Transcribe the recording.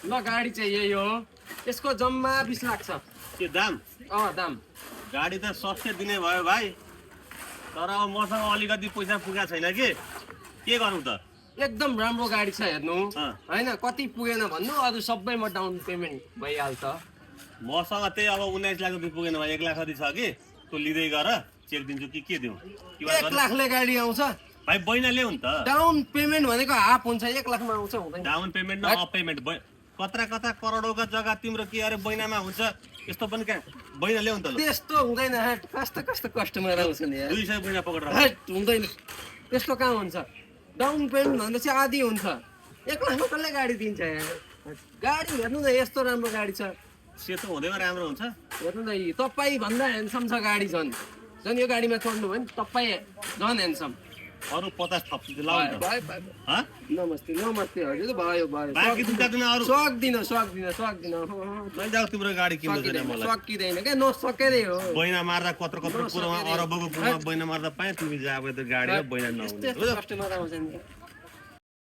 ल गाडी चाहिँ यही हो यसको जम्मा 20 लाख छ के दाम दाम गाडी त सस्तै दिने भयो भाइ तर अब मसँग अलिकति पैसा पुगेको छैन के गरौँ त एकदम राम्रो गाडी छ हेर्नु हैन कति पुगेन भन्नु अरु सबैमा डाउन पेमेन्ट भइहाल्छ मसँग त्यही अब 19 लाख रुपियाँ पुगेन भाइ 1 लाख जति छ कि तँ लिँदै गर चेक दिन्छु कि के दिउँ 1 लाखले गाडी आउँछ भाइ बैना ल्याउ नि त डाउन पेमेन्ट भनेको हाफ हुन्छ 1 लाखमा आउँछ हुँदैन डाउन पेमेन्ट न अफ पेमेन्ट कता करोडौंको जग्गा तिम्रो के अरे बैनामा हुन्छ यस्तो पनि कहाँ बैना ल्याउ नि त ल त्यस्तो हुँदैन हट कस्तो कस्टमर आउँछ नि यार 200 बैना पकडेर हट हुँदैन त्यस्तो कहाँ हुन्छ डाउन पेमेन्ट भन्दा चाहिँ आधी हुन्छ 1 लाखमा कसले गाडी दिन्छ यार गाडी हेर्नु न यस्तो राम्रो गाडी छ सेतो हुँदैमा राम्रो हुन्छ हेर्नु न तपाई भन्दा ह्यान्डसम छ गाडी झन् यो गाडीमा चढ्नु भयो नि तपाई झन् ह्यान्डसम अरु 50 थप लाउ नि त ह नमस्ते हजुर भयो बाँकी दुईटा अरु सक्दिन नै जाऊ तिम्रो गाडी किन्नु छैन मलाई सकिदैन के नसकेरै हो बैना मार्दा कत्रो कुरामा अरबको कुरामा बैना मार्दा पाए तिमी जाबे त गाडी र बैना नहुने कस्टमर आउँछ नि